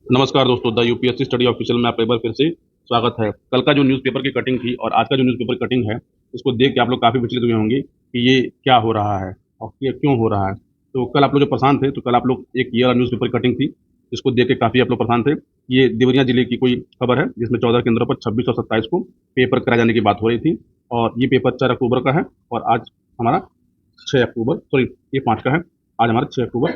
नमस्कार दोस्तों, the UPSC study official में आपका एक बार फिर से स्वागत है। कल का जो न्यूज़पेपर की कटिंग थी और आज का जो न्यूज़पेपर कटिंग है, इसको देख के आप लोग काफ़ी विचलित हुए होंगे कि ये क्या हो रहा है और ये क्यों हो रहा है। तो कल आप लोग जो परेशान थे, तो कल आप लोग एक ये वाला न्यूज़पेपर कटिंग थी, इसको देख के काफ़ी आप लोग परेशान थे। ये देवरिया जिले की कोई खबर है, जिसमें 14 केंद्रों पर 26 और 27 को पेपर कराए जाने की बात हो रही थी और ये पेपर 4 अक्टूबर का है और आज हमारा 6 अक्टूबर, सॉरी, ये 5 का है। आज हमारा 6 अक्टूबर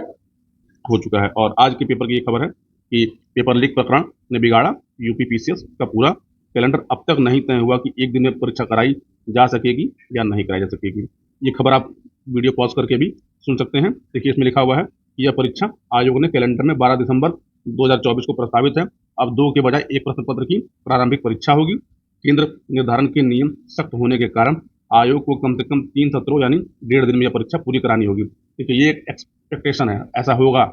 हो चुका है और आज के पेपर की ये खबर है कि पेपर लीक प्रकरण ने बिगाड़ा यूपी पीसीएस का पूरा कैलेंडर। अब तक नहीं तय हुआ कि एक दिन में परीक्षा कराई जा सकेगी या नहीं कराई जा सकेगी। ये खबर आप वीडियो पॉज करके भी सुन सकते हैं। देखिए, इसमें लिखा हुआ है कि यह परीक्षा आयोग ने कैलेंडर में 12 दिसंबर 2024 को प्रस्तावित है। अब दो के बजाय एक प्रश्न पत्र की प्रारंभिक परीक्षा होगी। केंद्र निर्धारण के नियम सख्त होने के कारण आयोग को कम से कम 3 सत्रों यानी 1.5 दिन में यह परीक्षा पूरी करानी होगी। देखिए, ये एक एक्सपेक्टेशन है, ऐसा होगा।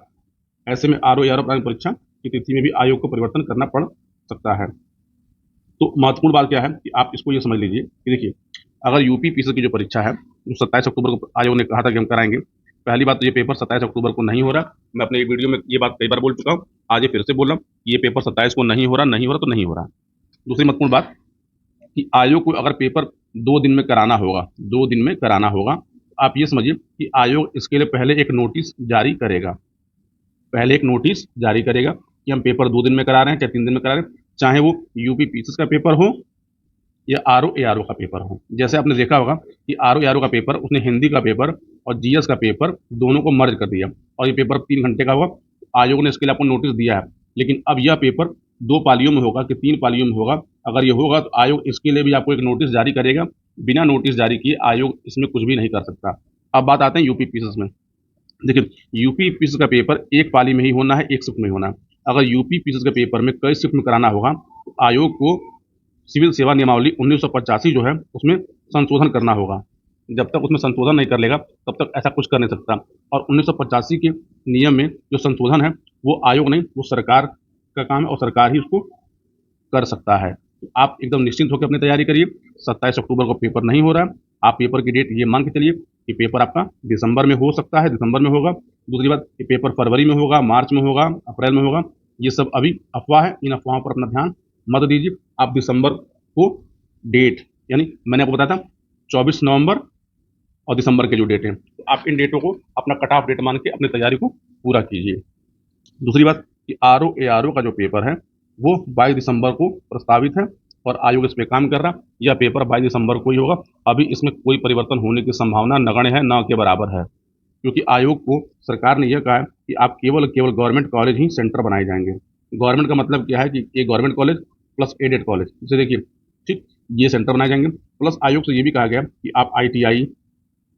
ऐसे में आरओ या प्रारंभिक परीक्षा की तिथि में भी आयोग को परिवर्तन करना पड़ सकता है। तो महत्वपूर्ण बात क्या है कि आप इसको ये समझ लीजिए कि देखिए, अगर यूपी पीसीएस की जो परीक्षा है, जो 27 अक्टूबर को आयोग ने कहा था कि हम कराएंगे। पहली बात तो ये पेपर 27 अक्टूबर को नहीं हो रहा। मैं अपने वीडियो में ये बात कई बार बोल चुका हूँ, आज ये फिर से बोल रहा हूँ, ये पेपर 27 को नहीं हो रहा, नहीं हो रहा तो नहीं हो रहा। दूसरी महत्वपूर्ण बात कि आयोग को अगर पेपर 2 दिन में कराना होगा, 2 दिन में कराना होगा, तो आप ये समझिए कि आयोग इसके लिए पहले एक नोटिस जारी करेगा। पहले एक नोटिस जारी करेगा कि हम पेपर 2 दिन में करा रहे हैं, चाहे 3 दिन में करा रहे हैं, चाहे वो यूपी पीसीएस का पेपर हो या आरओ एआरओ का पेपर हो। जैसे आपने देखा होगा कि आरओ एआरओ का पेपर, उसने हिंदी का पेपर और जीएस का पेपर दोनों को मर्ज कर दिया और ये पेपर 3 घंटे का हुआ। आयोग ने इसके लिए आपको नोटिस दिया है, लेकिन अब यह पेपर 2 पालियों में होगा कि 3 पालियों में होगा। अगर ये होगा तो आयोग इसके लिए भी आपको एक नोटिस जारी करेगा। बिना नोटिस जारी किए आयोग इसमें कुछ भी नहीं कर सकता। अब बात आते हैं यूपी पीसीएस में। देखिए, यूपी पीसीएस का पेपर एक पाली में ही होना है, एक शिफ्ट में होना है। अगर यूपी पीसीएस के पेपर में कई शिफ्ट में कराना होगा तो आयोग को सिविल सेवा नियमावली 1985 जो है उसमें संशोधन करना होगा। जब तक उसमें संशोधन नहीं कर लेगा तब तक ऐसा कुछ कर नहीं सकता। और 1985 के नियम में जो संशोधन है वो आयोग नहीं, वो सरकार का काम है और सरकार ही उसको कर सकता है। तो आप एकदम निश्चिंत होकर अपनी तैयारी करिए। 27 अक्टूबर को पेपर नहीं हो रहा है। आप पेपर की डेट ये मान के चलिए कि पेपर आपका दिसंबर में हो सकता है, दिसंबर में होगा। दूसरी बात कि पेपर फरवरी में होगा, मार्च में होगा, अप्रैल में होगा। ये सब अभी अफवाह है, इन अफवाहों पर अपना ध्यान मत दीजिए। आप दिसंबर को डेट, यानी मैंने आपको बताया था 24 नवंबर और दिसंबर के जो डेट है, तो आप इन डेटों को अपना कट ऑफ डेट मान के अपनी तैयारी को पूरा कीजिए। दूसरी बात कि आरओ एआरओ का जो पेपर है वो 22 दिसंबर को प्रस्तावित है और आयोग इस पे काम कर रहा है। यह पेपर 22 दिसंबर को ही होगा। अभी इसमें कोई परिवर्तन होने की संभावना नगण्य है, न के बराबर है, क्योंकि आयोग को सरकार ने यह कहा है कि आप केवल केवल गवर्नमेंट कॉलेज ही सेंटर बनाए जाएंगे। गवर्नमेंट का मतलब क्या है कि एक government college plus added college, जैसे देखिए, ठीक, ये सेंटर बनाए जाएंगे। प्लस आयोग से ये भी कहा गया कि आप ITI,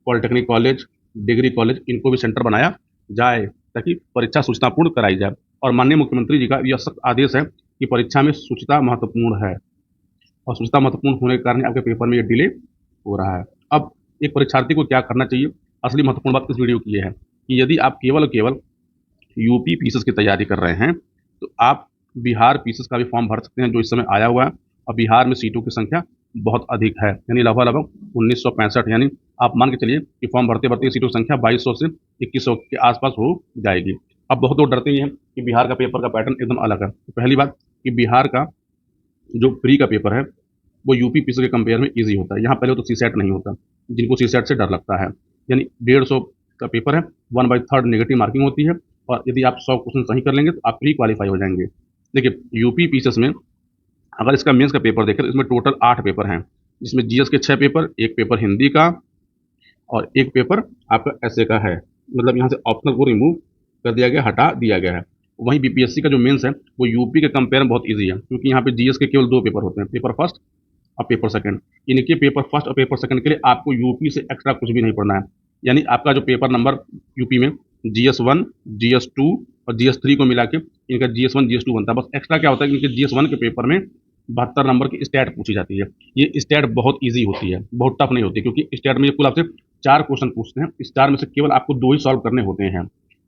polytechnic college, degree college, इनको भी सेंटर बनाया जाए ताकि परीक्षा सूचनापूर्ण कराई जाए। और माननीय मुख्यमंत्री जी का यह सख्त आदेश है कि परीक्षा में शुचिता महत्वपूर्ण है और शुचिता महत्वपूर्ण होने के कारण आपके पेपर में ये डिले हो रहा है। अब एक परीक्षार्थी को क्या करना चाहिए, असली महत्वपूर्ण बात इस वीडियो की ये है कि यदि आप केवल केवल यूपी पीसीएस की तैयारी कर रहे हैं तो आप बिहार पीसीएस का भी फॉर्म भर सकते हैं, जो इस समय आया हुआ है। और बिहार में सीटों की संख्या बहुत अधिक है, यानी लगभग लगभग 1965, यानी आप मान के चलिए कि फॉर्म भरते भरते सीटों की संख्या 2200 से 2100 के आसपास हो जाएगी। अब बहुत लोग डरते ही हैं कि बिहार का पेपर का पैटर्न एकदम अलग है। तो पहली बात कि बिहार का जो प्री का पेपर है वो यूपी पीसीएस के कंपेयर में ईजी होता है। यहाँ पहले तो सी सेट नहीं होता, जिनको सी सेट से डर लगता है, यानी 150 का पेपर है, 1/3 नेगेटिव मार्किंग होती है और यदि आप 100 क्वेश्चन सही कर लेंगे तो आप प्री क्वालिफाई हो जाएंगे। देखिए, यूपी पीसीएस में अगर इसका मेंस का पेपर देखें तो इसमें टोटल 8 पेपर हैं, जिसमें जीएस के 6 पेपर, एक पेपर हिंदी का और एक पेपर आपका ऐसे का है। मतलब यहाँ से ऑप्शनल को रिमूव कर दिया गया, हटा दिया गया है। वहीं बीपीएससी का जो मेंस है वो यूपी के कंपेयर में बहुत ईजी है, क्योंकि यहाँ पे जीएस के केवल 2 पेपर होते हैं, पेपर फर्स्ट और पेपर सेकंड। इनके पेपर फर्स्ट और पेपर सेकंड के लिए आपको यूपी से एक्स्ट्रा कुछ भी नहीं पढ़ना है। यानी आपका जो पेपर नंबर यूपी में GS1, GS2 और GS3 को मिला के इनका GS1 GS2 बनता है। बस एक्स्ट्रा क्या होता है कि इनके GS1 के पेपर में 72 नंबर की स्टैट पूछी जाती है। ये स्टैट बहुत ईजी होती है, बहुत टफ नहीं होती, क्योंकि स्टैट में ये कुल आपसे 4 क्वेश्चन पूछते हैं। इस 4 में से केवल आपको 2 ही सॉल्व करने होते हैं।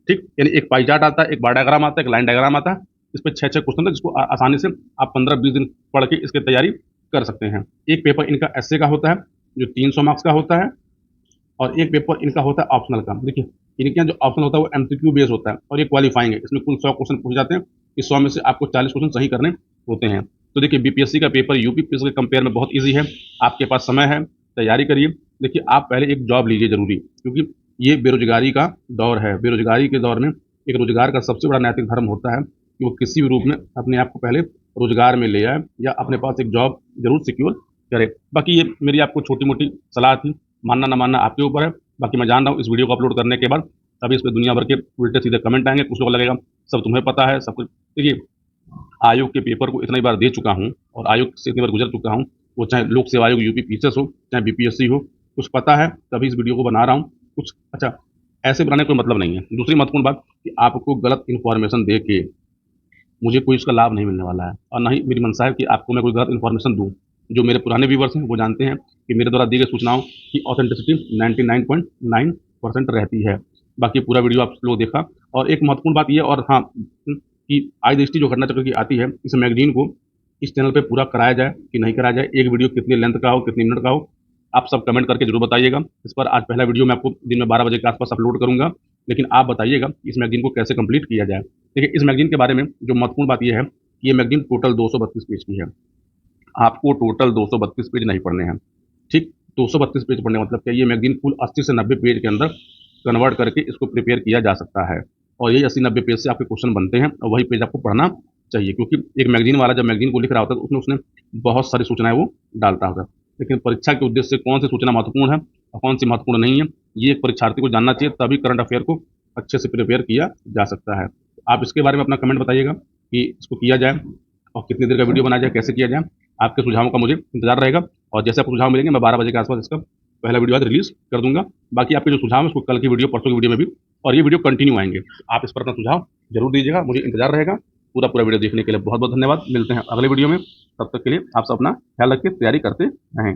ठीक, यानी एक पाई चार्ट आता है, एक बार डायग्राम आता है, एक लाइन डायग्राम आता है। इस पे 6-6 क्वेश्चन था, जिसको आसानी से आप 15-20 दिन पढ़ के इसकी तैयारी कर सकते हैं। एक पेपर इनका एसए का होता है जो 300 मार्क्स का होता है और एक पेपर इनका होता है ऑप्शनल का। देखिए, इनके यहाँ जो ऑप्शनल होता है वो एमसीक्यू बेस होता है और ये क्वालिफाइंग है। इसमें कुल 100 क्वेश्चन पूछे जाते हैं। इस 100 में से आपको 40 क्वेश्चन सही करने होते हैं। तो देखिए बीपीएससी का पेपर यूपीपीएससी के कंपेयर में बहुत ईजी है। आपके पास समय है, तैयारी करिए। देखिए आप पहले एक जॉब लीजिए ज़रूरी, क्योंकि ये बेरोजगारी का दौर है। बेरोजगारी के दौर में एक रोजगार का सबसे बड़ा नैतिक धर्म होता है कि वो किसी भी रूप में अपने आप को पहले रोजगार में ले आए या अपने पास एक जॉब जरूर सिक्योर करे। बाकी ये मेरी आपको छोटी मोटी सलाह थी, मानना ना मानना आपके ऊपर है। बाकी मैं जान रहा हूँ इस वीडियो को अपलोड करने के बाद अभी इस पर दुनिया भर के उल्टे सीधे कमेंट आएंगे। कुछ लोग लगेगा सब तुम्हें पता है सब कुछ। देखिए आयोग के पेपर को इतनी बार दे चुका हूँ और आयोग से इतनी बार गुजर चुका हूँ, वो चाहे लोक सेवा आयोग यूपी पीसीएस हो चाहे बीपीएससी हो, कुछ पता है तभी इस वीडियो को बना रहा हूँ। कुछ अच्छा ऐसे बनाने का कोई मतलब नहीं है। दूसरी महत्वपूर्ण बात कि आपको गलत इन्फॉर्मेशन दे के मुझे कोई उसका लाभ नहीं मिलने वाला है, और ना ही मेरी मंशा है कि आपको मैं कोई गलत इन्फॉर्मेशन दूँ। जो मेरे पुराने व्यूवर्स हैं वो जानते हैं कि मेरे द्वारा दी गई सूचनाओं की ऑथेंटिसिटी 99.9% रहती है। बाकी पूरा वीडियो आप लोग देखा। और एक महत्वपूर्ण बात ये और हाँ कि आज दृष्टि जो घटना चक्र की आती है, इस मैगजीन को इस चैनल पे पूरा कराया जाए कि नहीं कराया जाए, एक वीडियो कितनी लेंथ का हो कितनी मिनट का हो, आप सब कमेंट करके जरूर बताइएगा। इस पर आज पहला वीडियो मैं आपको दिन में 12 बजे के आसपास अपलोड करूंगा, लेकिन आप बताइएगा कि इस मैगजीन को कैसे कंप्लीट किया जाए। देखिए इस मैगजीन के बारे में जो महत्वपूर्ण बात यह है कि ये मैगजीन टोटल 232 पेज की है। आपको टोटल 232 पेज नहीं पढ़ने हैं, ठीक। 232 पेज पढ़ने का मतलब क्या, ये मैगजीन कुल 80 से 90 पेज के अंदर कन्वर्ट करके इसको प्रिपेयर किया जा सकता है। और यही 80-90 पेज से आपके क्वेश्चन बनते हैं और वही पेज आपको पढ़ना चाहिए, क्योंकि एक मैगजीन वाला जब मैगजीन को लिख रहा होता है तो उसमें उसने बहुत सारी सूचनाएं वो डालता होता है। लेकिन परीक्षा के उद्देश्य से कौन सी सूचना महत्वपूर्ण है और कौन सी महत्वपूर्ण नहीं है, ये एक परीक्षार्थी को जानना चाहिए, तभी करंट अफेयर को अच्छे से प्रिपेयर किया जा सकता है। आप इसके बारे में अपना कमेंट बताइएगा कि इसको किया जाए और कितनी देर का वीडियो बनाया जाए, कैसे किया जाए। आपके सुझावों का मुझे इंतजार रहेगा, और जैसे आपको सुझाव मिलेंगे मैं 12 बजे के आसपास इसका पहला वीडियो आज रिलीज कर दूंगा। बाकी आपके जो सुझाव है उसको कल की वीडियो परसों की वीडियो में भी, और ये वीडियो कंटिन्यू आएंगे, आप इस पर अपना सुझाव जरूर दीजिएगा, मुझे इंतजार रहेगा। पूरा वीडियो देखने के लिए बहुत बहुत धन्यवाद। मिलते हैं अगले वीडियो में, तब तक के लिए आप सब अपना ख्याल रख के तैयारी करते रहें।